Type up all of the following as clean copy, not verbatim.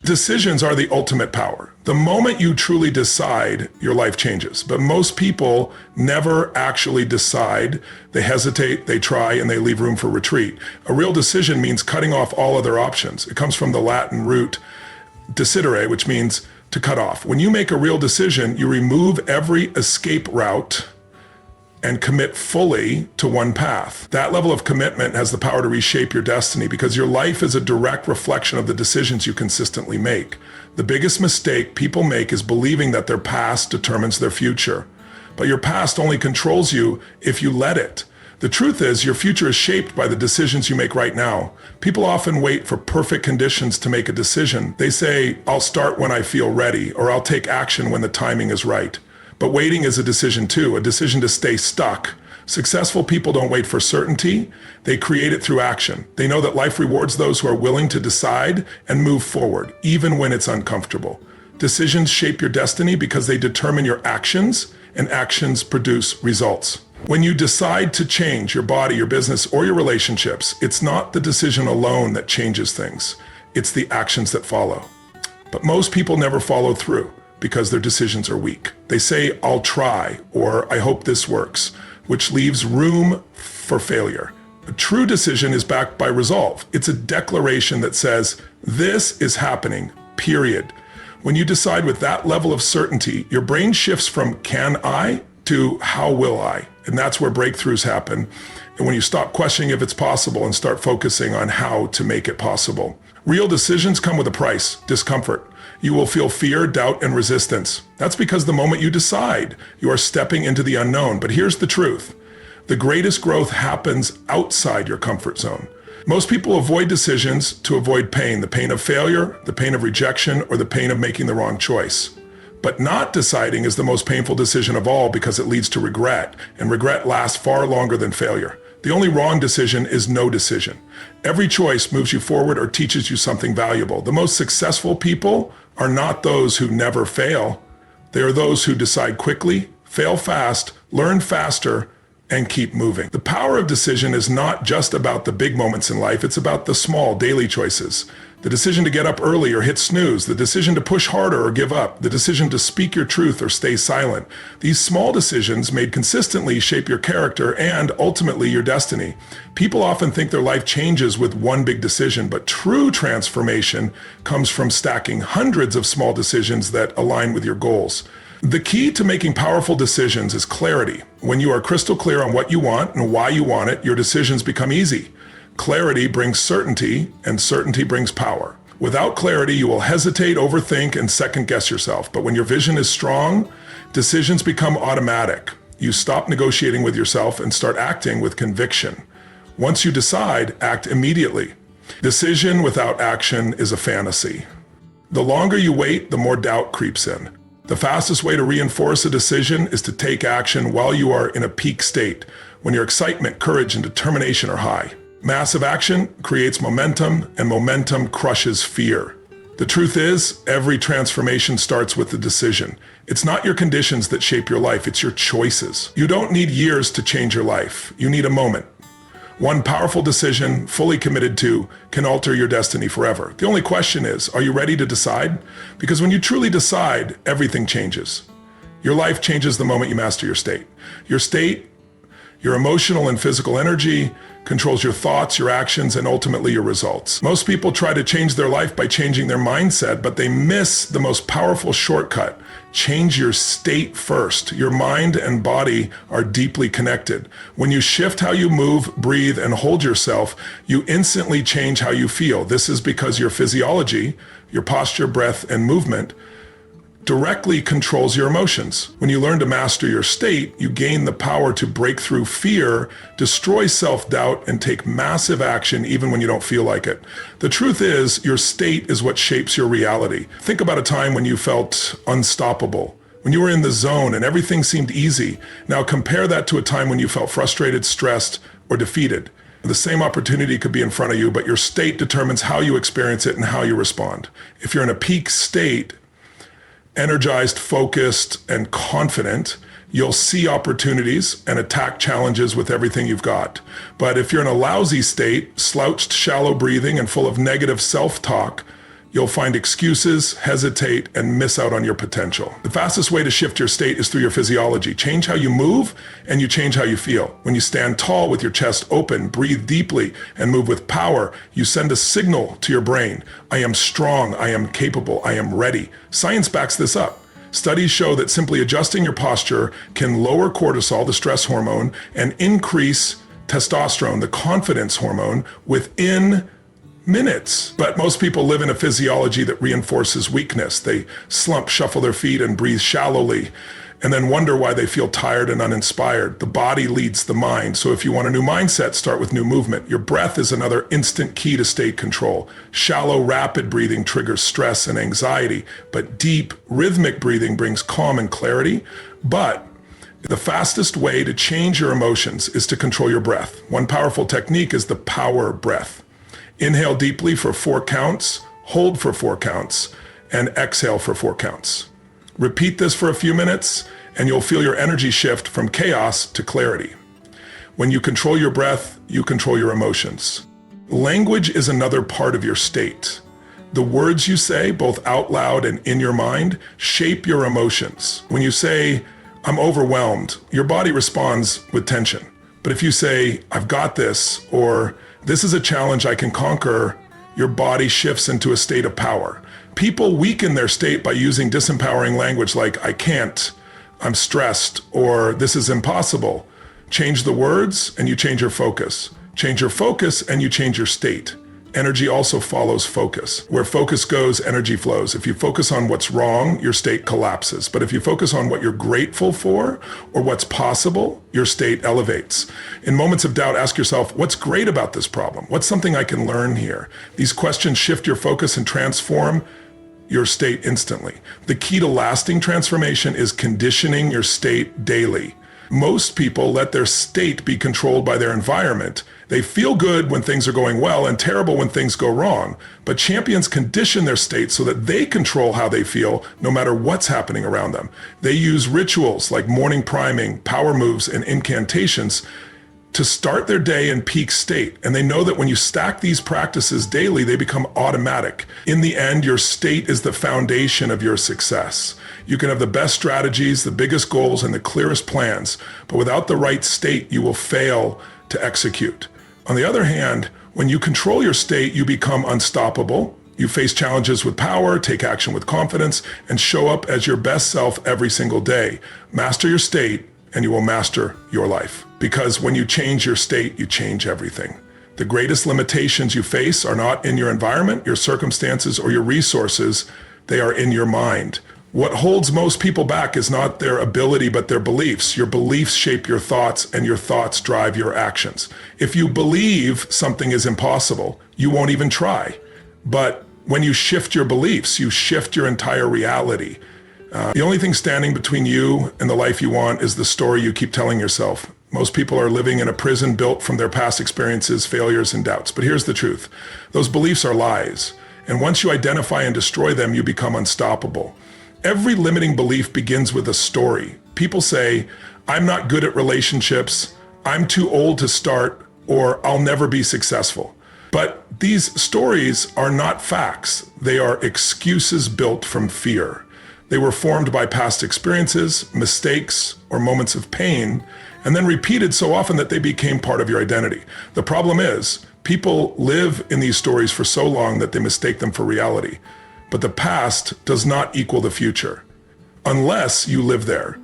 Decisions are the ultimate power. The moment you truly decide, your life changes. But most people never actually decide. They hesitate, they try, and they leave room for retreat. A real decision means cutting off all other options. It comes from the Latin root decidere, which means to cut off. When you make a real decision, you remove every escape route and commit fully to one path. That level of commitment has the power to reshape your destiny because your life is a direct reflection of the decisions you consistently make. The biggest mistake people make is believing that their past determines their future. But your past only controls you if you let it. The truth is, your future is shaped by the decisions you make right now. People often wait for perfect conditions to make a decision. They say, I'll start when I feel ready, or I'll take action when the timing is right. But waiting is a decision too, a decision to stay stuck. Successful people don't wait for certainty, they create it through action. They know that life rewards those who are willing to decide and move forward, even when it's uncomfortable. Decisions shape your destiny because they determine your actions, and actions produce results. When you decide to change your body, your business, or your relationships, it's not the decision alone that changes things. It's the actions that follow. But most people never follow through because their decisions are weak. They say, I'll try, or I hope this works, which leaves room for failure. A true decision is backed by resolve. It's a declaration that says, this is happening, period. When you decide with that level of certainty, your brain shifts from can I to how will I? And that's where breakthroughs happen. And when you stop questioning if it's possible and start focusing on how to make it possible. Real decisions come with a price, discomfort. You will feel fear, doubt, and resistance. That's because the moment you decide, you are stepping into the unknown. But here's the truth. The greatest growth happens outside your comfort zone. Most people avoid decisions to avoid pain, the pain of failure, the pain of rejection, or the pain of making the wrong choice. But not deciding is the most painful decision of all because it leads to regret, and regret lasts far longer than failure. The only wrong decision is no decision. Every choice moves you forward or teaches you something valuable. The most successful people are not those who never fail. They are those who decide quickly, fail fast, learn faster, and keep moving. The power of decision is not just about the big moments in life, it's about the small daily choices. The decision to get up early or hit snooze, the decision to push harder or give up, the decision to speak your truth or stay silent. These small decisions made consistently shape your character and ultimately your destiny. People often think their life changes with one big decision, but true transformation comes from stacking hundreds of small decisions that align with your goals. The key to making powerful decisions is clarity. When you are crystal clear on what you want and why you want it, your decisions become easy. Clarity brings certainty, and certainty brings power. Without clarity, you will hesitate, overthink, and second-guess yourself. But when your vision is strong, decisions become automatic. You stop negotiating with yourself and start acting with conviction. Once you decide, act immediately. Decision without action is a fantasy. The longer you wait, the more doubt creeps in. The fastest way to reinforce a decision is to take action while you are in a peak state, when your excitement, courage, and determination are high. Massive action creates momentum, and momentum crushes fear. The truth is, every transformation starts with the decision. It's not your conditions that shape your life, it's your choices. You don't need years to change your life. You need a moment. One powerful decision, fully committed to, can alter your destiny forever. The only question is, are you ready to decide? Because when you truly decide, everything changes. Your life changes the moment you master your state. Your state, your emotional and physical energy, controls your thoughts, your actions, and ultimately your results. Most people try to change their life by changing their mindset, but they miss the most powerful shortcut. Change your state first. Your mind and body are deeply connected. When you shift how you move, breathe, and hold yourself, you instantly change how you feel. This is because your physiology, your posture, breath, and movement directly controls your emotions. When you learn to master your state, you gain the power to break through fear, destroy self-doubt, and take massive action even when you don't feel like it. The truth is, your state is what shapes your reality. Think about a time when you felt unstoppable, when you were in the zone and everything seemed easy. Now compare that to a time when you felt frustrated, stressed, or defeated. The same opportunity could be in front of you, but your state determines how you experience it and how you respond. If you're in a peak state, energized, focused, and confident, you'll see opportunities and attack challenges with everything you've got. But if you're in a lousy state, slouched, shallow breathing, and full of negative self-talk, you'll find excuses, hesitate, and miss out on your potential. The fastest way to shift your state is through your physiology. Change how you move, and you change how you feel. When you stand tall with your chest open, breathe deeply, and move with power, you send a signal to your brain. I am strong, I am capable, I am ready. Science backs this up. Studies show that simply adjusting your posture can lower cortisol, the stress hormone, and increase testosterone, the confidence hormone, within minutes. But most people live in a physiology that reinforces weakness. They slump, shuffle their feet, and breathe shallowly, and then wonder why they feel tired and uninspired. The body leads the mind. So if you want a new mindset, start with new movement. Your breath is another instant key to state control. Shallow, rapid breathing triggers stress and anxiety, but deep, rhythmic breathing brings calm and clarity. But the fastest way to change your emotions is to control your breath. One powerful technique is the power breath. Inhale deeply for 4 counts, hold for 4 counts, and exhale for 4 counts. Repeat this for a few minutes, and you'll feel your energy shift from chaos to clarity. When you control your breath, you control your emotions. Language is another part of your state. The words you say, both out loud and in your mind, shape your emotions. When you say, I'm overwhelmed, your body responds with tension. But if you say, I've got this, or this is a challenge I can conquer, your body shifts into a state of power. People weaken their state by using disempowering language like, I can't, I'm stressed, or this is impossible. Change the words and you change your focus. Change your focus and you change your state. Energy also follows focus. Where focus goes, energy flows. If you focus on what's wrong, your state collapses. But if you focus on what you're grateful for or what's possible, your state elevates. In moments of doubt, ask yourself, what's great about this problem? What's something I can learn here? These questions shift your focus and transform your state instantly. The key to lasting transformation is conditioning your state daily. Most people let their state be controlled by their environment. They feel good when things are going well and terrible when things go wrong. But champions condition their state so that they control how they feel no matter what's happening around them. They use rituals like morning priming, power moves, and incantations to start their day in peak state. And they know that when you stack these practices daily, they become automatic. In the end, your state is the foundation of your success. You can have the best strategies, the biggest goals, and the clearest plans, but without the right state, you will fail to execute. On the other hand, when you control your state, you become unstoppable. You face challenges with power, take action with confidence, and show up as your best self every single day. Master your state, and you will master your life. Because when you change your state, you change everything. The greatest limitations you face are not in your environment, your circumstances, or your resources. They are in your mind. What holds most people back is not their ability, but their beliefs. Your beliefs shape your thoughts, and your thoughts drive your actions. If you believe something is impossible, you won't even try. But when you shift your beliefs, you shift your entire reality. The only thing standing between you and the life you want is the story you keep telling yourself. Most people are living in a prison built from their past experiences, failures, and doubts. But here's the truth. Those beliefs are lies. And once you identify and destroy them, you become unstoppable. Every limiting belief begins with a story. People say, I'm not good at relationships, I'm too old to start, or I'll never be successful. But these stories are not facts. They are excuses built from fear. They were formed by past experiences, mistakes, or moments of pain, and then repeated so often that they became part of your identity. The problem is, people live in these stories for so long that they mistake them for reality. But the past does not equal the future, unless you live there.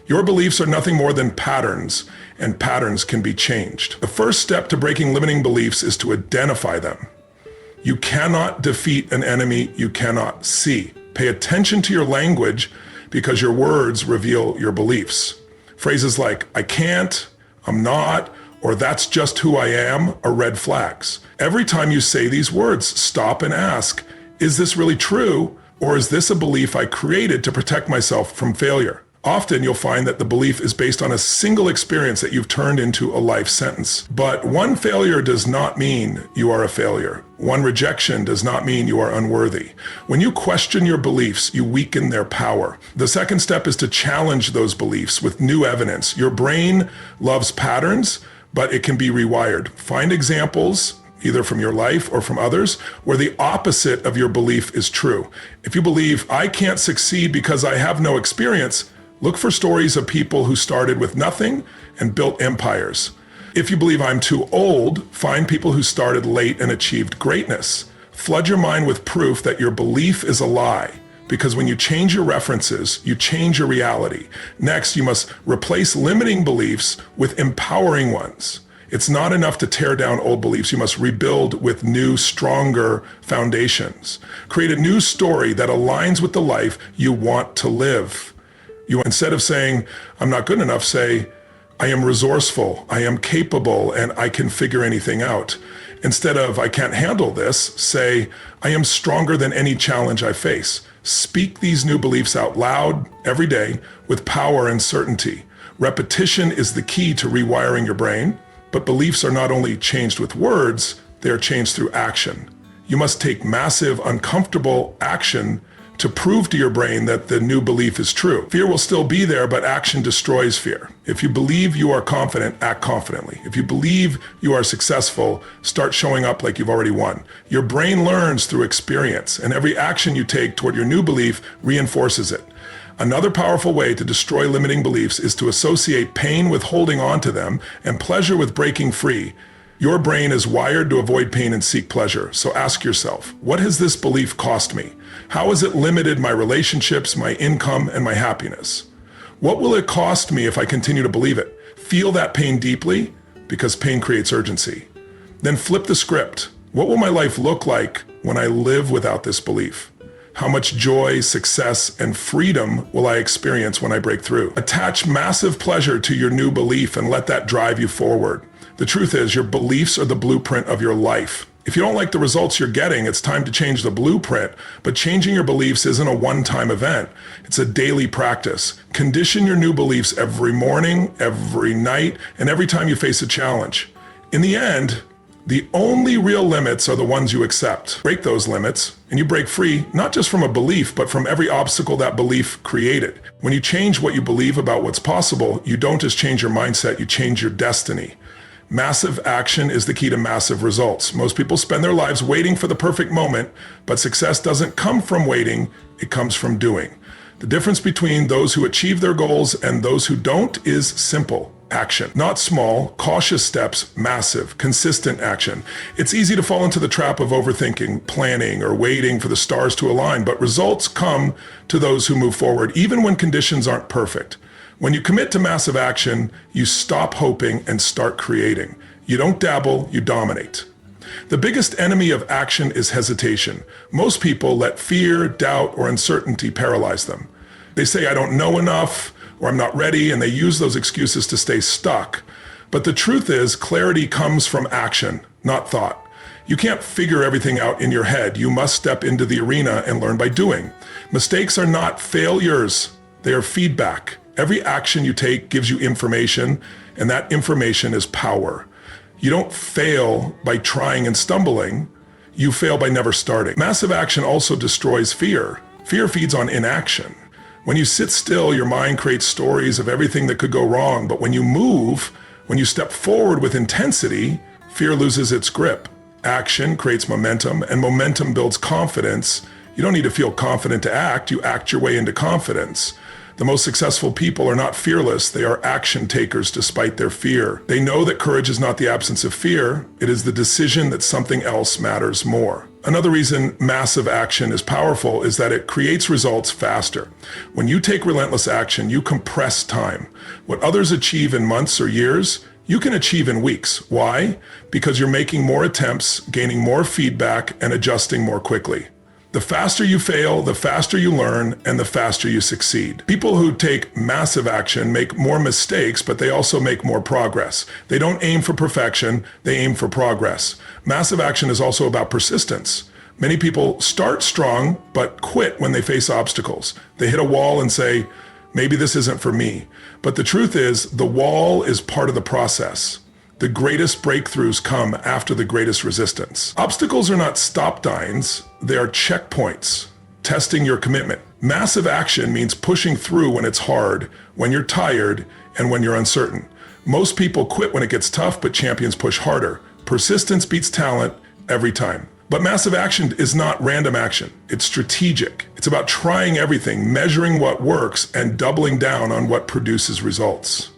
Your beliefs are nothing more than patterns, and patterns can be changed. The first step to breaking limiting beliefs is to identify them. You cannot defeat an enemy you cannot see. Pay attention to your language because your words reveal your beliefs. Phrases like, I can't, I'm not, or that's just who I am are red flags. Every time you say these words, stop and ask, is this really true, or is this a belief I created to protect myself from failure? Often you'll find that the belief is based on a single experience that you've turned into a life sentence. But one failure does not mean you are a failure. One rejection does not mean you are unworthy. When you question your beliefs, you weaken their power. The second step is to challenge those beliefs with new evidence. Your brain loves patterns, but it can be rewired. Find examples either from your life or from others, where the opposite of your belief is true. If you believe, I can't succeed because I have no experience, look for stories of people who started with nothing and built empires. If you believe I'm too old, find people who started late and achieved greatness. Flood your mind with proof that your belief is a lie, because when you change your references, you change your reality. Next, you must replace limiting beliefs with empowering ones. It's not enough to tear down old beliefs. You must rebuild with new, stronger foundations. Create a new story that aligns with the life you want to live. Instead of saying, I'm not good enough, say, I am resourceful, I am capable, and I can figure anything out. Instead of, I can't handle this, say, I am stronger than any challenge I face. Speak these new beliefs out loud every day with power and certainty. Repetition is the key to rewiring your brain, but beliefs are not only changed with words, they are changed through action. You must take massive, uncomfortable action to prove to your brain that the new belief is true. Fear will still be there, but action destroys fear. If you believe you are confident, act confidently. If you believe you are successful, start showing up like you've already won. Your brain learns through experience, and every action you take toward your new belief reinforces it. Another powerful way to destroy limiting beliefs is to associate pain with holding on to them and pleasure with breaking free. Your brain is wired to avoid pain and seek pleasure. So ask yourself, what has this belief cost me? How has it limited my relationships, my income, and my happiness? What will it cost me if I continue to believe it? Feel that pain deeply, because pain creates urgency. Then flip the script. What will my life look like when I live without this belief? How much joy, success, and freedom will I experience when I break through? Attach massive pleasure to your new belief and let that drive you forward. The truth is, your beliefs are the blueprint of your life. If you don't like the results you're getting, it's time to change the blueprint. But changing your beliefs isn't a one-time event. It's a daily practice. Condition your new beliefs every morning, every night, and every time you face a challenge. In the end, the only real limits are the ones you accept. Break those limits, and you break free, not just from a belief, but from every obstacle that belief created. When you change what you believe about what's possible, you don't just change your mindset, you change your destiny. Massive action is the key to massive results. Most people spend their lives waiting for the perfect moment, but success doesn't come from waiting, it comes from doing. The difference between those who achieve their goals and those who don't is simple. Action. Not small, cautious steps, massive, consistent action. It's easy to fall into the trap of overthinking, planning, or waiting for the stars to align, but results come to those who move forward, even when conditions aren't perfect. When you commit to massive action, you stop hoping and start creating. You don't dabble, you dominate. The biggest enemy of action is hesitation. Most people let fear, doubt, or uncertainty paralyze them. They say, I don't know enough, or I'm not ready, and they use those excuses to stay stuck. But the truth is, clarity comes from action, not thought. You can't figure everything out in your head. You must step into the arena and learn by doing. Mistakes are not failures, they are feedback. Every action you take gives you information, and that information is power. You don't fail by trying and stumbling. You fail by never starting. Massive action also destroys fear. Fear feeds on inaction. When you sit still, your mind creates stories of everything that could go wrong. But when you move, when you step forward with intensity, fear loses its grip. Action creates momentum, and momentum builds confidence. You don't need to feel confident to act. You act your way into confidence. The most successful people are not fearless. They are action takers despite their fear. They know that courage is not the absence of fear. It is the decision that something else matters more. Another reason massive action is powerful is that it creates results faster. When you take relentless action, you compress time. What others achieve in months or years, you can achieve in weeks. Why? Because you're making more attempts, gaining more feedback, and adjusting more quickly. The faster you fail, the faster you learn, and the faster you succeed. People who take massive action make more mistakes, but they also make more progress. They don't aim for perfection, they aim for progress. Massive action is also about persistence. Many people start strong, but quit when they face obstacles. They hit a wall and say, maybe this isn't for me. But the truth is, the wall is part of the process. The greatest breakthroughs come after the greatest resistance. Obstacles are not stop signs, they are checkpoints, testing your commitment. Massive action means pushing through when it's hard, when you're tired, and when you're uncertain. Most people quit when it gets tough, but champions push harder. Persistence beats talent every time. But massive action is not random action. It's strategic. It's about trying everything, measuring what works, and doubling down on what produces results.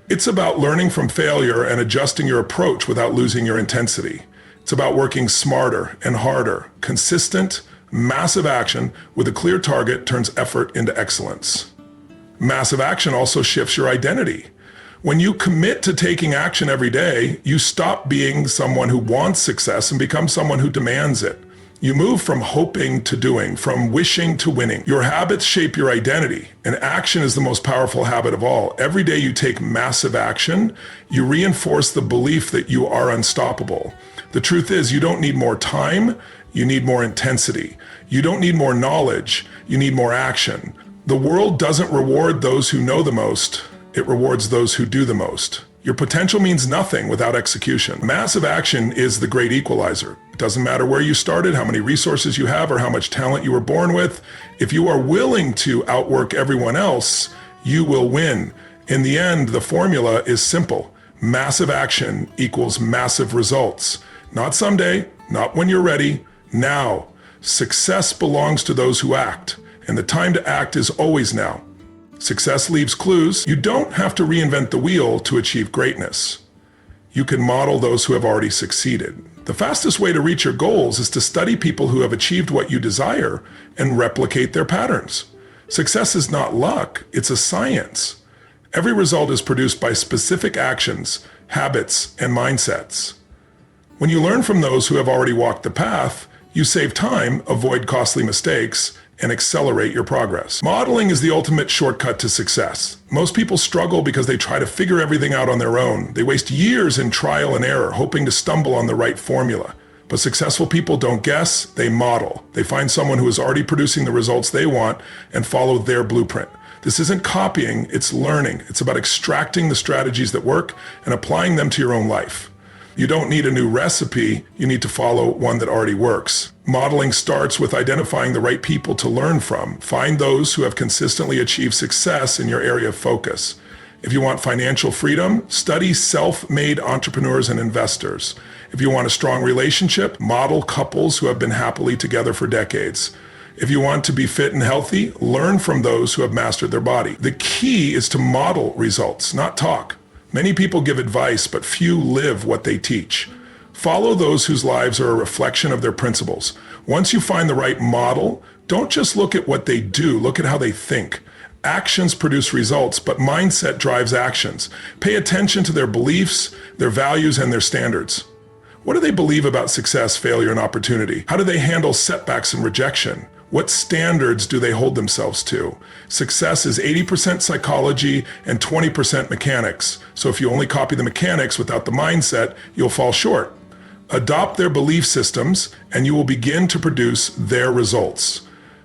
It's about learning from failure and adjusting your approach without losing your intensity. It's about working smarter and harder. Consistent, massive action with a clear target turns effort into excellence. Massive action also shifts your identity. When you commit to taking action every day, you stop being someone who wants success and become someone who demands it. You move from hoping to doing, from wishing to winning. Your habits shape your identity, and action is the most powerful habit of all. Every day you take massive action, you reinforce the belief that you are unstoppable. The truth is, you don't need more time, you need more intensity. You don't need more knowledge, you need more action. The world doesn't reward those who know the most. It rewards those who do the most. Your potential means nothing without execution. Massive action is the great equalizer. It doesn't matter where you started, how many resources you have, or how much talent you were born with. If you are willing to outwork everyone else, you will win. In the end, the formula is simple. Massive action equals massive results. Not someday, not when you're ready, now. Success belongs to those who act, and the time to act is always now. Success leaves clues. You don't have to reinvent the wheel to achieve greatness. You can model those who have already succeeded. The fastest way to reach your goals is to study people who have achieved what you desire and replicate their patterns. Success is not luck, it's a science. Every result is produced by specific actions, habits, and mindsets. When you learn from those who have already walked the path, you save time, avoid costly mistakes, and accelerate your progress. Modeling is the ultimate shortcut to success. Most people struggle because they try to figure everything out on their own. They waste years in trial and error, hoping to stumble on the right formula. But successful people don't guess, they model. They find someone who is already producing the results they want and follow their blueprint. This isn't copying, it's learning. It's about extracting the strategies that work and applying them to your own life. You don't need a new recipe, you need to follow one that already works. Modeling starts with identifying the right people to learn from. Find those who have consistently achieved success in your area of focus. If you want financial freedom, study self-made entrepreneurs and investors. If you want a strong relationship, model couples who have been happily together for decades. If you want to be fit and healthy, learn from those who have mastered their body. The key is to model results, not talk. Many people give advice, but few live what they teach. Follow those whose lives are a reflection of their principles. Once you find the right model, don't just look at what they do, look at how they think. Actions produce results, but mindset drives actions. Pay attention to their beliefs, their values, and their standards. What do they believe about success, failure, and opportunity? How do they handle setbacks and rejection? What standards do they hold themselves to? Success is 80% psychology and 20% mechanics. So if you only copy the mechanics without the mindset, you'll fall short. Adopt their belief systems and you will begin to produce their results.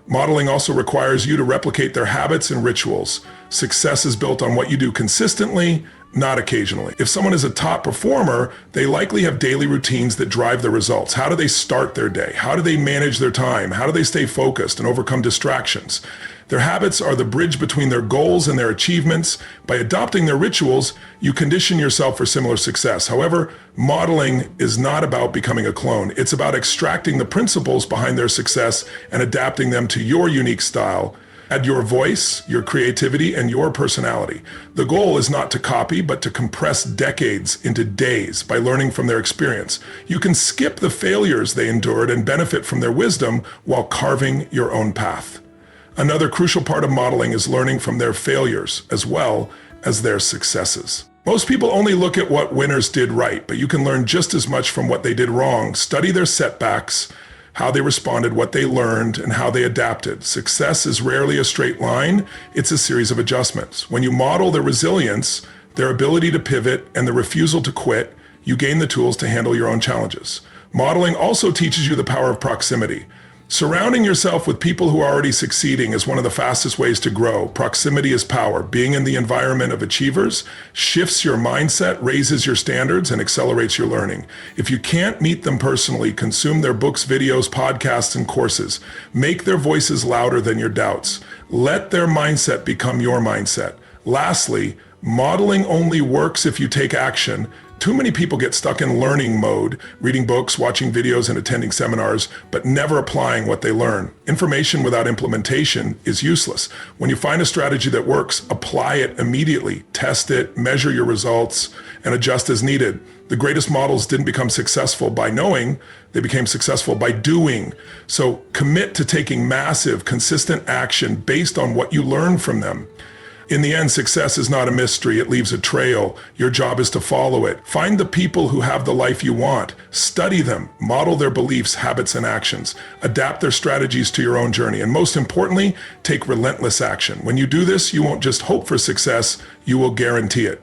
Modeling also requires you to replicate their habits and rituals. Success is built on what you do consistently, not occasionally. If someone is a top performer, they likely have daily routines that drive their results. How do they start their day? How do they manage their time? How do they stay focused and overcome distractions? Their habits are the bridge between their goals and their achievements. By adopting their rituals, you condition yourself for similar success. However, modeling is not about becoming a clone. It's about extracting the principles behind their success and adapting them to your unique style. Add your voice, your creativity, and your personality. The goal is not to copy, but to compress decades into days by learning from their experience. You can skip the failures they endured and benefit from their wisdom while carving your own path. Another crucial part of modeling is learning from their failures as well as their successes. Most people only look at what winners did right, but you can learn just as much from what they did wrong. Study their setbacks, how they responded, what they learned, and how they adapted. Success is rarely a straight line, it's a series of adjustments. When you model their resilience, their ability to pivot, and the refusal to quit, you gain the tools to handle your own challenges. Modeling also teaches you the power of proximity. Surrounding yourself with people who are already succeeding is one of the fastest ways to grow. Proximity is power. Being in the environment of achievers shifts your mindset, raises your standards, and accelerates your learning. If you can't meet them personally, consume their books, videos, podcasts, and courses. Make their voices louder than your doubts. Let their mindset become your mindset. Lastly, modeling only works if you take action, Too many people get stuck in learning mode, reading books, watching videos, and attending seminars, but never applying what they learn. Information without implementation is useless. When you find a strategy that works, apply it immediately. Test it, measure your results, and adjust as needed. The greatest models didn't become successful by knowing, they became successful by doing. So commit to taking massive, consistent action based on what you learn from them. In the end, success is not a mystery. It leaves a trail. Your job is to follow it. Find the people who have the life you want. Study them. Model their beliefs, habits, and actions. Adapt their strategies to your own journey. And most importantly, take relentless action. When you do this, you won't just hope for success, you will guarantee it.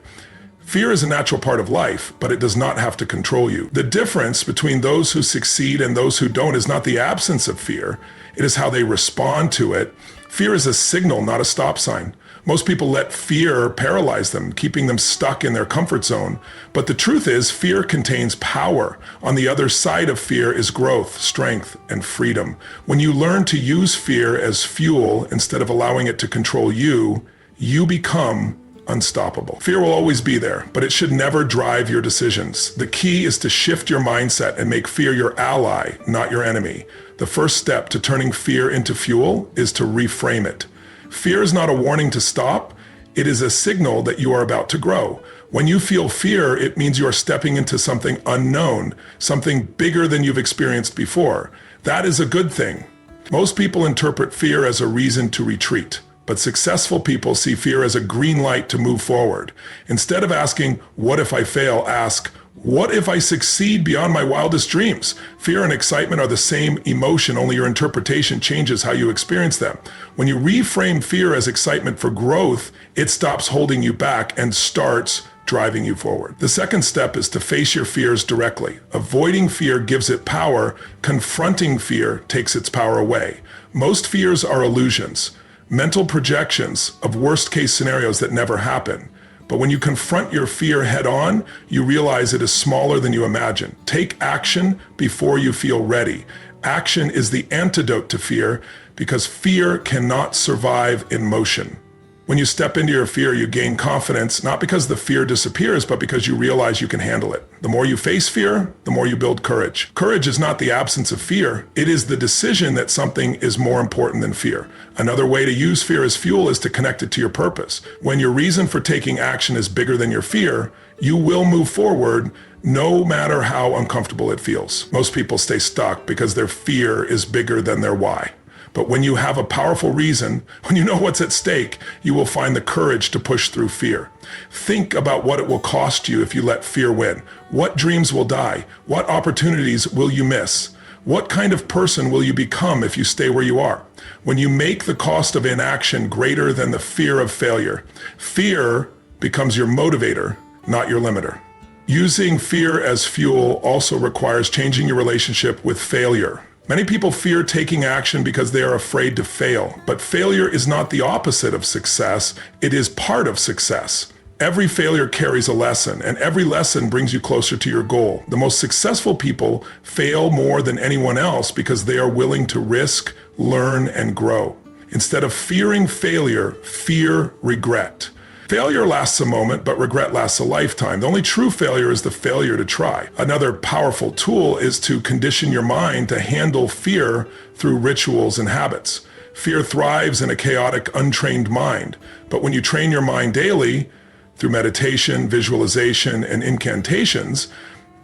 Fear is a natural part of life, but it does not have to control you. The difference between those who succeed and those who don't is not the absence of fear. It is how they respond to it. Fear is a signal, not a stop sign. Most people let fear paralyze them, keeping them stuck in their comfort zone. But the truth is, fear contains power. On the other side of fear is growth, strength, and freedom. When you learn to use fear as fuel instead of allowing it to control you, you become unstoppable. Fear will always be there, but it should never drive your decisions. The key is to shift your mindset and make fear your ally, not your enemy. The first step to turning fear into fuel is to reframe it. Fear is not a warning to stop. It is a signal that you are about to grow. When you feel fear, it means you are stepping into something unknown, something bigger than you've experienced before. That is a good thing. Most people interpret fear as a reason to retreat, but successful people see fear as a green light to move forward. Instead of asking, "What if I fail?" ask, "What if I succeed beyond my wildest dreams?" Fear and excitement are the same emotion, only your interpretation changes how you experience them. When you reframe fear as excitement for growth, it stops holding you back and starts driving you forward. The second step is to face your fears directly. Avoiding fear gives it power. Confronting fear takes its power away. Most fears are illusions, mental projections of worst-case scenarios that never happen. But when you confront your fear head on, you realize it is smaller than you imagine. Take action before you feel ready. Action is the antidote to fear because fear cannot survive in motion. When you step into your fear, you gain confidence, not because the fear disappears, but because you realize you can handle it. The more you face fear, the more you build courage. Courage is not the absence of fear. It is the decision that something is more important than fear. Another way to use fear as fuel is to connect it to your purpose. When your reason for taking action is bigger than your fear, you will move forward no matter how uncomfortable it feels. Most people stay stuck because their fear is bigger than their why. But when you have a powerful reason, when you know what's at stake, you will find the courage to push through fear. Think about what it will cost you if you let fear win. What dreams will die? What opportunities will you miss? What kind of person will you become if you stay where you are? When you make the cost of inaction greater than the fear of failure, fear becomes your motivator, not your limiter. Using fear as fuel also requires changing your relationship with failure. Many people fear taking action because they are afraid to fail, but failure is not the opposite of success. It is part of success. Every failure carries a lesson, and every lesson brings you closer to your goal. The most successful people fail more than anyone else because they are willing to risk, learn, and grow. Instead of fearing failure, fear regret. Failure lasts a moment, but regret lasts a lifetime. The only true failure is the failure to try. Another powerful tool is to condition your mind to handle fear through rituals and habits. Fear thrives in a chaotic, untrained mind. But when you train your mind daily through meditation, visualization, and incantations,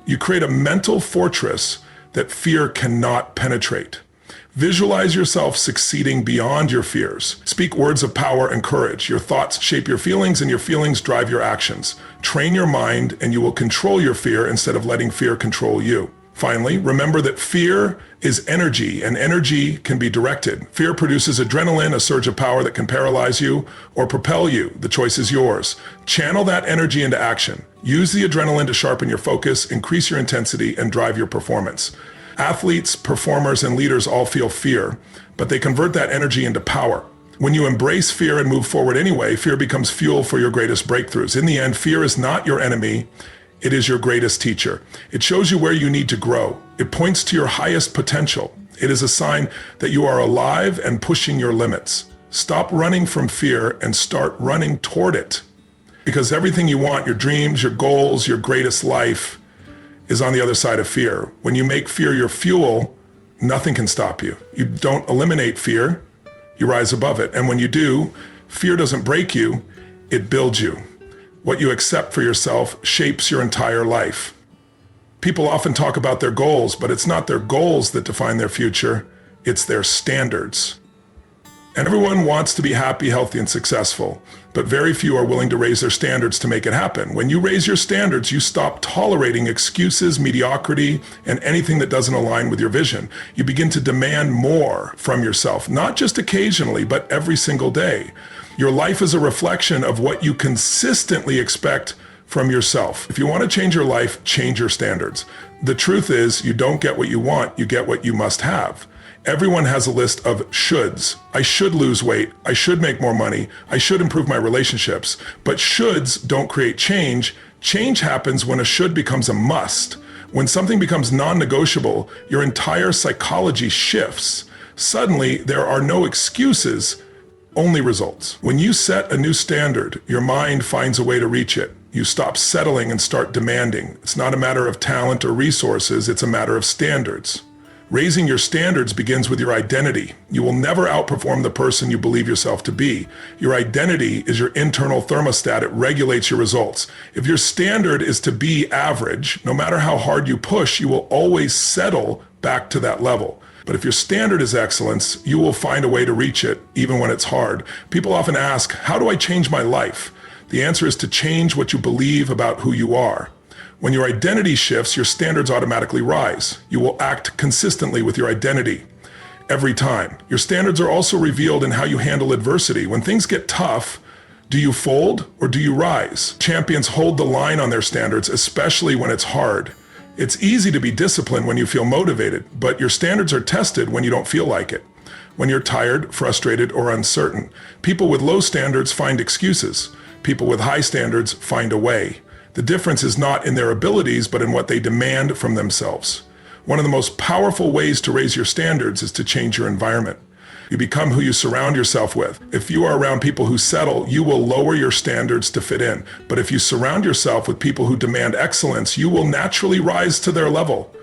you create a mental fortress that fear cannot penetrate. Visualize yourself succeeding beyond your fears. Speak words of power and courage. Your thoughts shape your feelings, and your feelings drive your actions. Train your mind, and you will control your fear instead of letting fear control you. Finally, remember that fear is energy, and energy can be directed. Fear produces adrenaline, a surge of power that can paralyze you or propel you. The choice is yours. Channel that energy into action. Use the adrenaline to sharpen your focus, increase your intensity, and drive your performance. Athletes, performers, and leaders all feel fear, but they convert that energy into power. When you embrace fear and move forward anyway, fear becomes fuel for your greatest breakthroughs. In the end, fear is not your enemy. It is your greatest teacher. It shows you where you need to grow. It points to your highest potential. It is a sign that you are alive and pushing your limits. Stop running from fear and start running toward it. Because everything you want, your dreams, your goals, your greatest life, is on the other side of fear. When you make fear your fuel, nothing can stop you. You don't eliminate fear, you rise above it. And when you do, fear doesn't break you, it builds you. What you accept for yourself shapes your entire life. People often talk about their goals, but it's not their goals that define their future, it's their standards. And everyone wants to be happy, healthy, and successful, but very few are willing to raise their standards to make it happen. When you raise your standards, you stop tolerating excuses, mediocrity, and anything that doesn't align with your vision. You begin to demand more from yourself, not just occasionally, but every single day. Your life is a reflection of what you consistently expect from yourself. If you want to change your life, change your standards. The truth is, you don't get what you want, you get what you must have. Everyone has a list of shoulds. I should lose weight. I should make more money. I should improve my relationships. But shoulds don't create change. Change happens when a should becomes a must. When something becomes non-negotiable, your entire psychology shifts. Suddenly, there are no excuses, only results. When you set a new standard, your mind finds a way to reach it. You stop settling and start demanding. It's not a matter of talent or resources, it's a matter of standards. Raising your standards begins with your identity. You will never outperform the person you believe yourself to be. Your identity is your internal thermostat. It regulates your results. If your standard is to be average, no matter how hard you push, you will always settle back to that level. But if your standard is excellence, you will find a way to reach it, even when it's hard. People often ask, how do I change my life? The answer is to change what you believe about who you are. When your identity shifts, your standards automatically rise. You will act consistently with your identity every time. Your standards are also revealed in how you handle adversity. When things get tough, do you fold or do you rise? Champions hold the line on their standards, especially when it's hard. It's easy to be disciplined when you feel motivated, but your standards are tested when you don't feel like it. When you're tired, frustrated, or uncertain. People with low standards find excuses. People with high standards find a way. The difference is not in their abilities, but in what they demand from themselves. One of the most powerful ways to raise your standards is to change your environment. You become who you surround yourself with. If you are around people who settle, you will lower your standards to fit in. But if you surround yourself with people who demand excellence, you will naturally rise to their level.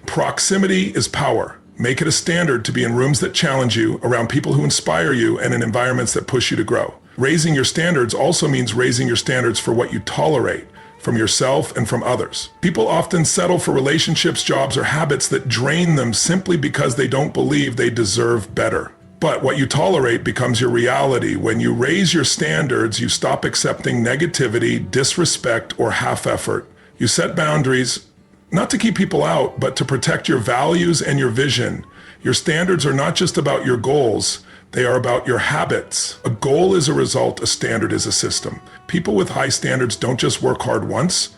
Proximity is power. Make it a standard to be in rooms that challenge you, around people who inspire you, and in environments that push you to grow. Raising your standards also means raising your standards for what you tolerate, from yourself and from others. People often settle for relationships, jobs, or habits that drain them simply because they don't believe they deserve better. But what you tolerate becomes your reality. When you raise your standards, you stop accepting negativity, disrespect, or half effort. You set boundaries, not to keep people out, but to protect your values and your vision. Your standards are not just about your goals, they are about your habits. A goal is a result, a standard is a system. People with high standards don't just work hard once,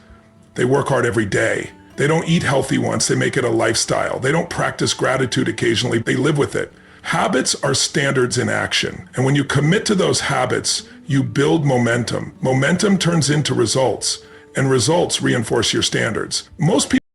they work hard every day. They don't eat healthy once, they make it a lifestyle. They don't practice gratitude occasionally, they live with it. Habits are standards in action. And when you commit to those habits, you build momentum. Momentum turns into results, and results reinforce your standards. Most people